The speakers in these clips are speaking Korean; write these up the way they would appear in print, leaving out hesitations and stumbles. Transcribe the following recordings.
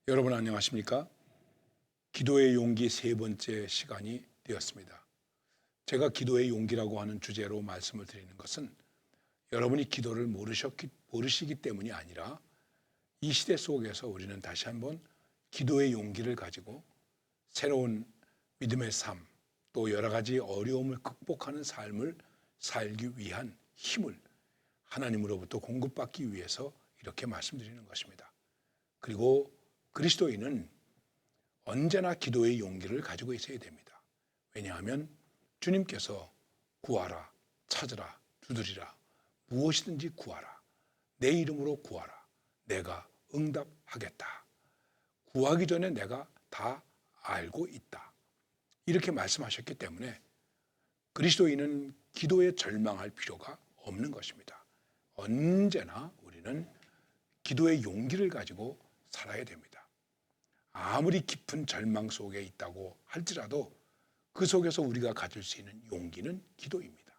여러분 안녕하십니까? 기도의 용기 세 번째 시간이 되었습니다. 제가 기도의 용기라고 하는 주제로 말씀을 드리는 것은 여러분이 기도를 모르시기 때문이 아니라 이 시대 속에서 우리는 다시 한번 기도의 용기를 가지고 새로운 믿음의 삶, 또 여러 가지 어려움을 극복하는 삶을 살기 위한 힘을 하나님으로부터 공급받기 위해서 이렇게 말씀드리는 것입니다. 그리고 그리스도인은 언제나 기도의 용기를 가지고 있어야 됩니다. 왜냐하면 주님께서 구하라, 찾으라, 두드리라, 무엇이든지 구하라, 내 이름으로 구하라, 내가 응답하겠다. 구하기 전에 내가 다 알고 있다. 이렇게 말씀하셨기 때문에 그리스도인은 기도에 절망할 필요가 없는 것입니다. 언제나 우리는 기도의 용기를 가지고 살아야 됩니다. 아무리 깊은 절망 속에 있다고 할지라도 그 속에서 우리가 가질 수 있는 용기는 기도입니다.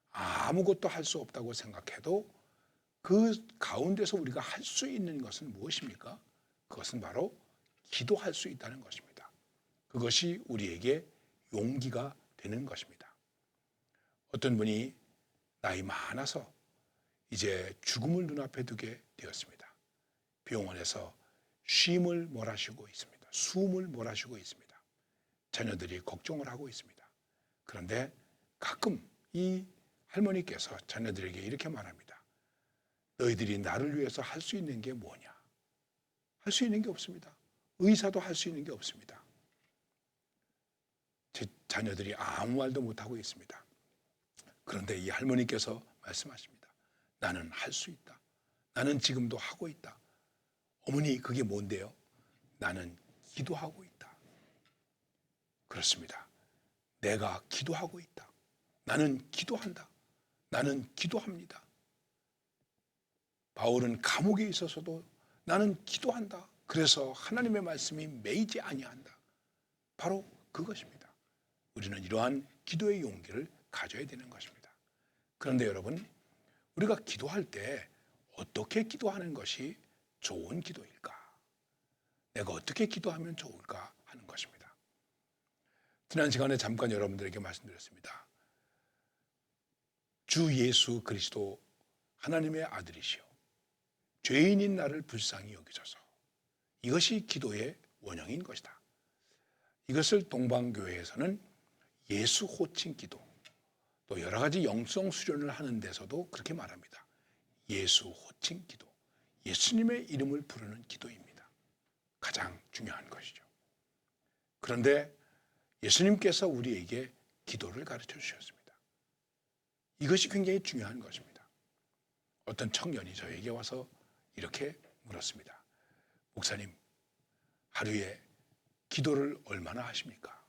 아무것도 할 수 없다고 생각해도 그 가운데서 우리가 할 수 있는 것은 무엇입니까? 그것은 바로 기도할 수 있다는 것입니다. 그것이 우리에게 용기가 되는 것입니다. 어떤 분이 나이 많아서 이제 죽음을 눈앞에 두게 되었습니다. 병원에서 쉼을 몰아쉬고 있습니다. 숨을 몰아쉬고 있습니다. 자녀들이 걱정을 하고 있습니다. 그런데 가끔 이 할머니께서 자녀들에게 이렇게 말합니다. 너희들이 나를 위해서 할 수 있는 게 뭐냐? 할 수 있는 게 없습니다. 의사도 할 수 있는 게 없습니다. 제 자녀들이 아무 말도 못하고 있습니다. 그런데 이 할머니께서 말씀하십니다. 나는 할 수 있다. 나는 지금도 하고 있다. 어머니, 그게 뭔데요? 나는 기도하고 있다. 그렇습니다. 내가 기도하고 있다. 나는 기도한다. 나는 기도합니다. 바울은 감옥에 있어서도 나는 기도한다. 그래서 하나님의 말씀이 매이지 아니한다. 바로 그것입니다. 우리는 이러한 기도의 용기를 가져야 되는 것입니다. 그런데 여러분, 우리가 기도할 때 어떻게 기도하는 것이 좋은 기도일까? 내가 어떻게 기도하면 좋을까 하는 것입니다. 지난 시간에 잠깐 여러분들에게 말씀드렸습니다. 주 예수 그리스도 하나님의 아들이시오. 죄인인 나를 불쌍히 여기소서. 이것이 기도의 원형인 것이다. 이것을 동방교회에서는 예수 호칭 기도, 또 여러 가지 영성 수련을 하는 데서도 그렇게 말합니다. 예수 호칭 기도, 예수님의 이름을 부르는 기도입니다. 가장 중요한 것이죠. 그런데 예수님께서 우리에게 기도를 가르쳐 주셨습니다. 이것이 굉장히 중요한 것입니다. 어떤 청년이 저에게 와서 이렇게 물었습니다. 목사님, 하루에 기도를 얼마나 하십니까?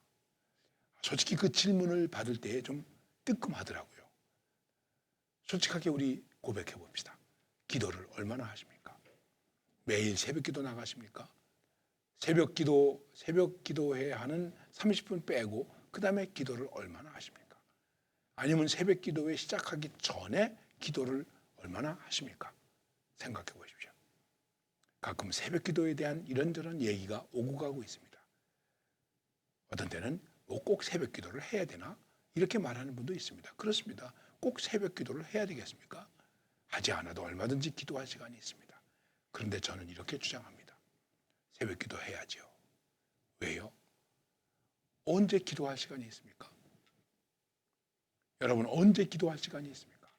솔직히 그 질문을 받을 때 좀 뜨끔하더라고요. 솔직하게 우리 고백해 봅시다. 기도를 얼마나 하십니까? 매일 새벽 기도 나가십니까? 새벽 기도회 하는 30분 빼고 그 다음에 기도를 얼마나 하십니까? 아니면 새벽 기도회 시작하기 전에 기도를 얼마나 하십니까? 생각해 보십시오. 가끔 새벽 기도에 대한 이런저런 얘기가 오고 가고 있습니다. 어떤 때는 꼭 새벽 기도를 해야 되나? 이렇게 말하는 분도 있습니다. 그렇습니다. 꼭 새벽 기도를 해야 되겠습니까? 하지 않아도 얼마든지 기도할 시간이 있습니다. 그런데 저는 이렇게 주장합니다. 새벽 기도 해야죠. 왜요? 언제 기도할 시간이 있습니까? 여러분, 언제 기도할 시간이 있습니까?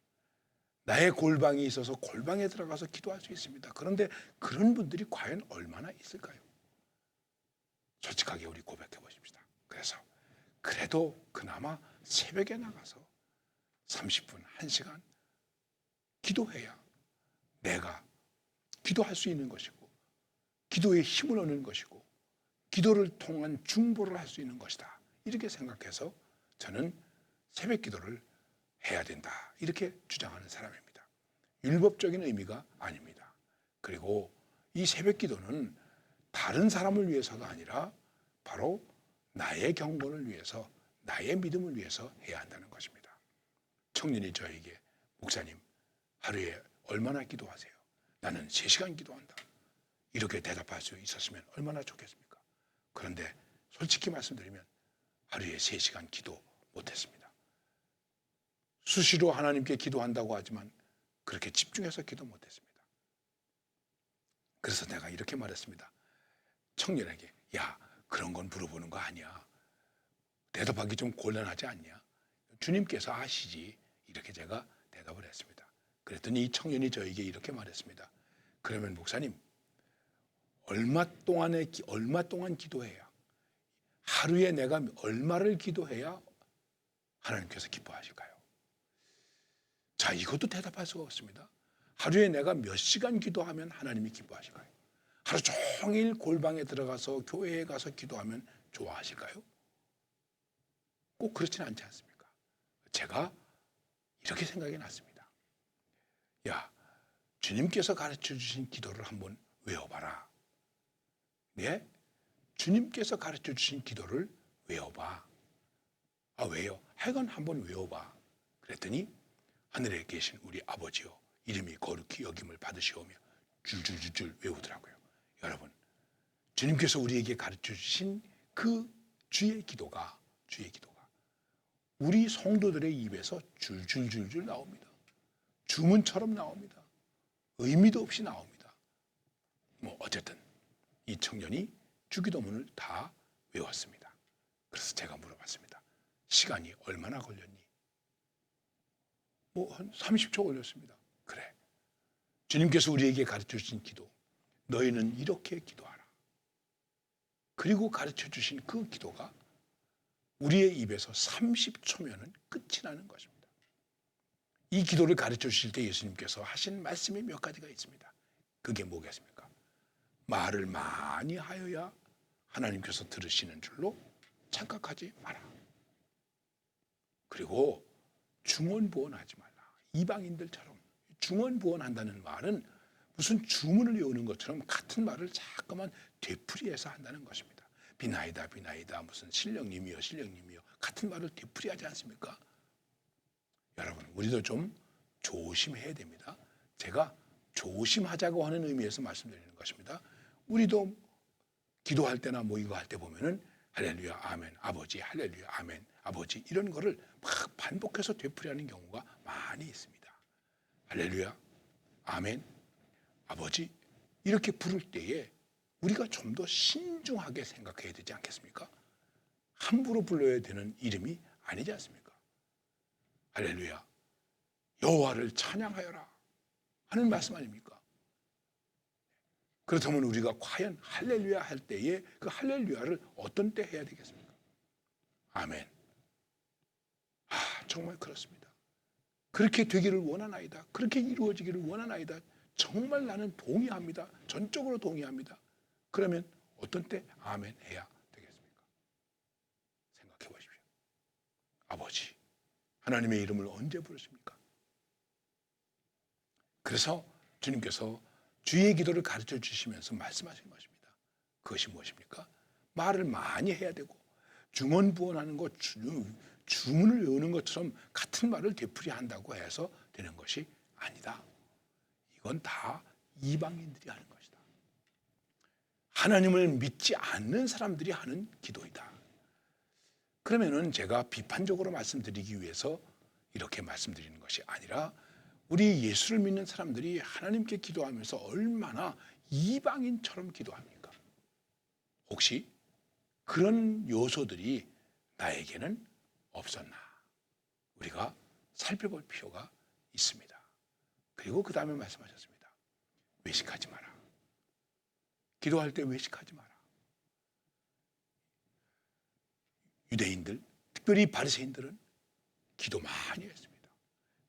나의 골방이 있어서 골방에 들어가서 기도할 수 있습니다. 그런데 그런 분들이 과연 얼마나 있을까요? 솔직하게 우리 고백해 보십시다. 그래서 그래도 그나마 새벽에 나가서 30분, 1시간 기도해야 내가 기도할 수 있는 것이고 기도에 힘을 얻는 것이고 기도를 통한 중보를 할 수 있는 것이다. 이렇게 생각해서 저는 새벽 기도를 해야 된다. 이렇게 주장하는 사람입니다. 율법적인 의미가 아닙니다. 그리고 이 새벽 기도는 다른 사람을 위해서가 아니라 바로 나의 경건을 위해서, 나의 믿음을 위해서 해야 한다는 것입니다. 청년이 저에게 목사님, 하루에 얼마나 기도하세요? 나는 3시간 기도한다. 이렇게 대답할 수 있었으면 얼마나 좋겠습니까? 그런데 솔직히 말씀드리면 하루에 3시간 기도 못했습니다. 수시로 하나님께 기도한다고 하지만 그렇게 집중해서 기도 못했습니다. 그래서 내가 이렇게 말했습니다. 청년에게, 야, 그런 건 물어보는 거 아니야. 대답하기 좀 곤란하지 않냐? 주님께서 아시지. 이렇게 제가 대답을 했습니다. 그랬더니 이 청년이 저에게 이렇게 말했습니다. 그러면 목사님, 얼마 동안 기도해야, 하루에 내가 얼마를 기도해야 하나님께서 기뻐하실까요? 자, 이것도 대답할 수가 없습니다. 하루에 내가 몇 시간 기도하면 하나님이 기뻐하실까요? 하루 종일 골방에 들어가서 교회에 가서 기도하면 좋아하실까요? 꼭 그렇지는 않지 않습니까? 제가 이렇게 생각이 났습니다. 야, 주님께서 가르쳐 주신 기도를 한번 외워봐라. 네? 주님께서 가르쳐 주신 기도를 외워봐. 아, 왜요? 하여간 한번 외워봐. 그랬더니 하늘에 계신 우리 아버지여, 이름이 거룩히 여김을 받으시오며 줄줄줄줄 외우더라고요. 여러분, 주님께서 우리에게 가르쳐 주신 그 주의 기도가 우리 성도들의 입에서 줄줄줄줄 나옵니다. 주문처럼 나옵니다. 의미도 없이 나옵니다. 어쨌든 이 청년이 주기도문을 다 외웠습니다. 그래서 제가 물어봤습니다. 시간이 얼마나 걸렸니? 한 30초 걸렸습니다. 그래. 주님께서 우리에게 가르쳐 주신 기도, 너희는 이렇게 기도하라. 그리고 가르쳐 주신 그 기도가 우리의 입에서 30초면은 끝이 나는 것입니다. 이 기도를 가르쳐 주실 때 예수님께서 하신 말씀이 몇 가지가 있습니다. 그게 뭐겠습니까? 말을 많이 하여야 하나님께서 들으시는 줄로 착각하지 마라. 그리고 중언부언하지 말라. 이방인들처럼 중언부언한다는 말은 무슨 주문을 외우는 것처럼 같은 말을 자꾸만 되풀이해서 한다는 것입니다. 비나이다 비나이다, 무슨 신령님이요 같은 말을 되풀이하지 않습니까? 여러분, 우리도 좀 조심해야 됩니다. 제가 조심하자고 하는 의미에서 말씀드리는 것입니다. 우리도 기도할 때나 이거 할 때 보면은 할렐루야 아멘 아버지, 할렐루야 아멘 아버지, 이런 거를 막 반복해서 되풀이하는 경우가 많이 있습니다. 할렐루야 아멘 아버지, 이렇게 부를 때에 우리가 좀 더 신중하게 생각해야 되지 않겠습니까? 함부로 불러야 되는 이름이 아니지 않습니까? 할렐루야 여호와를 찬양하여라 하는 말씀 아닙니까? 그렇다면 우리가 과연 할렐루야 할 때에 그 할렐루야를 어떤 때 해야 되겠습니까? 아멘. 정말 그렇습니다. 그렇게 되기를 원하나이다. 그렇게 이루어지기를 원하나이다. 정말 나는 동의합니다. 전적으로 동의합니다. 그러면 어떤 때 아멘 해야 되겠습니까? 생각해 보십시오. 아버지, 하나님의 이름을 언제 부르십니까? 그래서 주님께서 주의 기도를 가르쳐 주시면서 말씀하신 것입니다. 그것이 무엇입니까? 말을 많이 해야 되고 중언부언하는 것, 주문을 외우는 것처럼 같은 말을 되풀이한다고 해서 되는 것이 아니다. 이건 다 이방인들이 하는 것이다. 하나님을 믿지 않는 사람들이 하는 기도이다. 그러면은 제가 비판적으로 말씀드리기 위해서 이렇게 말씀드리는 것이 아니라 우리 예수를 믿는 사람들이 하나님께 기도하면서 얼마나 이방인처럼 기도합니까? 혹시 그런 요소들이 나에게는 없었나? 우리가 살펴볼 필요가 있습니다. 그리고 그 다음에 말씀하셨습니다. 외식하지 마라. 기도할 때 외식하지 마라. 유대인들, 특별히 바리새인들은 기도 많이 했습니다.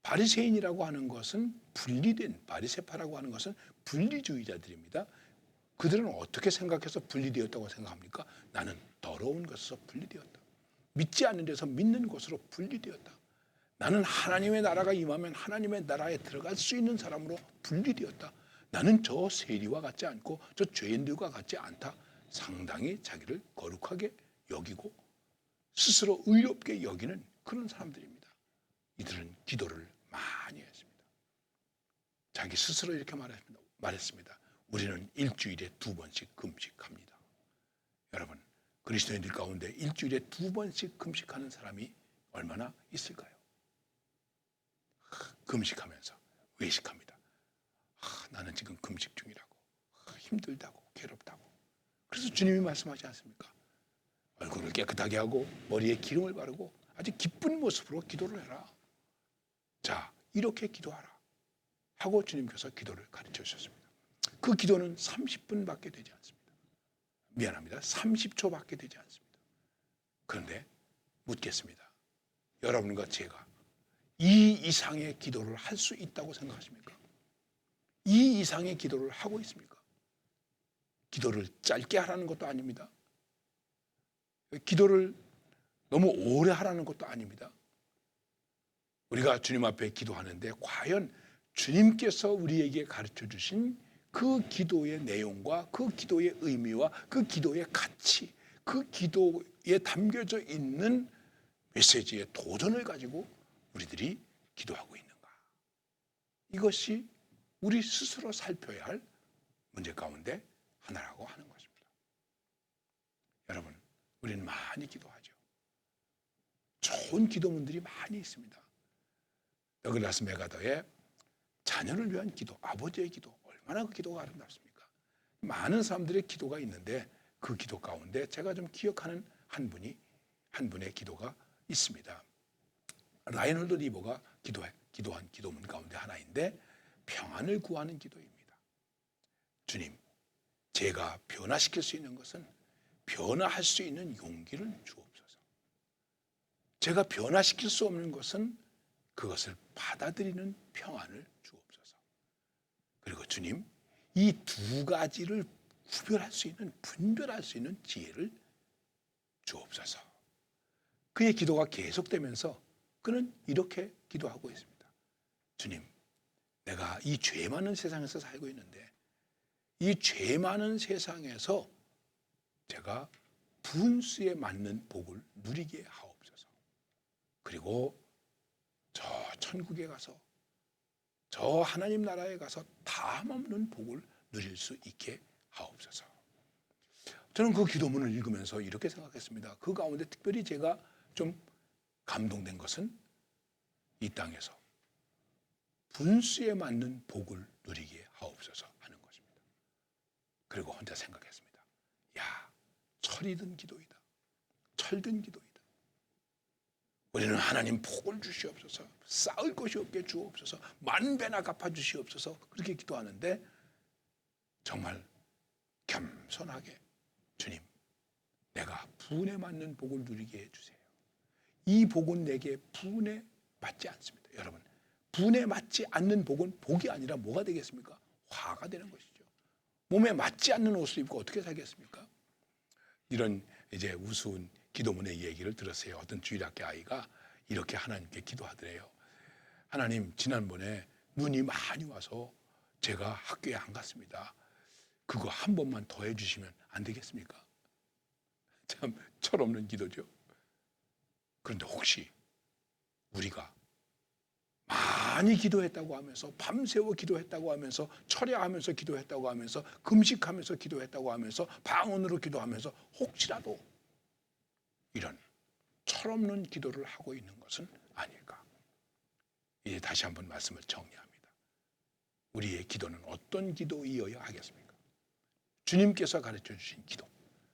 바리새인이라고 하는 것은 분리된, 바리새파라고 하는 것은 분리주의자들입니다. 그들은 어떻게 생각해서 분리되었다고 생각합니까? 나는 더러운 것에서 분리되었다. 믿지 않는 데서 믿는 것으로 분리되었다. 나는 하나님의 나라가 임하면 하나님의 나라에 들어갈 수 있는 사람으로 분리되었다. 나는 저 세리와 같지 않고 저 죄인들과 같지 않다. 상당히 자기를 거룩하게 여기고 스스로 의롭게 여기는 그런 사람들입니다. 이들은 기도를 많이 했습니다. 자기 스스로 이렇게 말했습니다. 우리는 일주일에 2번씩 금식합니다. 여러분, 그리스도인들 가운데 일주일에 2번씩 금식하는 사람이 얼마나 있을까요? 금식하면서 외식합니다. 나는 지금 금식 중이라고, 힘들다고, 괴롭다고. 그래서 주님이 말씀하지 않습니까? 얼굴을 깨끗하게 하고 머리에 기름을 바르고 아주 기쁜 모습으로 기도를 해라. 자, 이렇게 기도하라 하고 주님께서 기도를 가르쳐 주셨습니다. 그 기도는 30분밖에 되지 않습니다. 미안합니다. 30초밖에 되지 않습니다. 그런데 묻겠습니다. 여러분과 제가 이 이상의 기도를 할 수 있다고 생각하십니까? 이 이상의 기도를 하고 있습니까? 기도를 짧게 하라는 것도 아닙니다. 기도를 너무 오래 하라는 것도 아닙니다. 우리가 주님 앞에 기도하는데 과연 주님께서 우리에게 가르쳐 주신 그 기도의 내용과 그 기도의 의미와 그 기도의 가치, 그 기도에 담겨져 있는 메시지의 도전을 가지고 우리들이 기도하고 있는가? 이것이 우리 스스로 살펴야 할 문제 가운데 하나라고 하는 것입니다. 여러분, 우리는 많이 기도하죠. 좋은 기도문들이 많이 있습니다. 더글라스 맥아더의 자녀를 위한 기도, 아버지의 기도, 얼마나 그 기도가 아름답습니까? 많은 사람들의 기도가 있는데 그 기도 가운데 제가 좀 기억하는 한 분의 기도가 있습니다. 라인홀드 리버가 기도한 기도문 가운데 하나인데 평안을 구하는 기도입니다. 주님, 제가 변화시킬 수 있는 것은 변화할 수 있는 용기를 주옵소서. 제가 변화시킬 수 없는 것은 그것을 받아들이는 평안을 주옵소서. 그리고 주님, 이 두 가지를 구별할 수 있는, 분별할 수 있는 지혜를 주옵소서. 그의 기도가 계속되면서 그는 이렇게 기도하고 있습니다. 주님, 내가 이 죄 많은 세상에서 살고 있는데 이 죄 많은 세상에서 제가 분수에 맞는 복을 누리게 하옵소서. 그리고 저 천국에 가서 저 하나님 나라에 가서 담없는 복을 누릴 수 있게 하옵소서. 저는 그 기도문을 읽으면서 이렇게 생각했습니다. 그 가운데 특별히 제가 좀 감동된 것은 이 땅에서 분수에 맞는 복을 누리게 하옵소서 하는 것입니다. 그리고 혼자 생각했습니다. 야, 철이 든 기도이다. 철든 기도이다. 우리는 하나님 복을 주시옵소서, 쌓을 것이 없게 주옵소서, 만배나 갚아주시옵소서 그렇게 기도하는데 정말 겸손하게 주님, 내가 분에 맞는 복을 누리게 해주세요. 이 복은 내게 분에 맞지 않습니다. 여러분, 분에 맞지 않는 복은 복이 아니라 뭐가 되겠습니까? 화가 되는 것이죠. 몸에 맞지 않는 옷을 입고 어떻게 살겠습니까? 이런 이제 우스운 기도문의 얘기를 들었어요. 어떤 주일학교 아이가 이렇게 하나님께 기도하더래요. 하나님, 지난번에 눈이 많이 와서 제가 학교에 안 갔습니다. 그거 한 번만 더 해주시면 안 되겠습니까? 참 철없는 기도죠. 그런데 혹시 우리가 많이 기도했다고 하면서 밤새워 기도했다고 하면서 철야하면서 기도했다고 하면서 금식하면서 기도했다고 하면서 방언으로 기도하면서 혹시라도 이런 철없는 기도를 하고 있는 것은 아닐까? 이제 다시 한번 말씀을 정리합니다. 우리의 기도는 어떤 기도이어야 하겠습니까? 주님께서 가르쳐 주신 기도.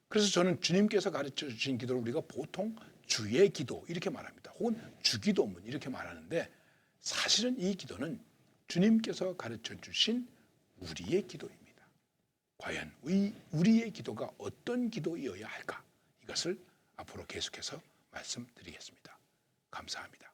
그래서 저는 주님께서 가르쳐 주신 기도를 우리가 보통 주의 기도 이렇게 말합니다. 혹은 주기도문 이렇게 말하는데 사실은 이 기도는 주님께서 가르쳐 주신 우리의 기도입니다. 과연 우리의 기도가 어떤 기도이어야 할까? 이것을 앞으로 계속해서 말씀드리겠습니다. 감사합니다.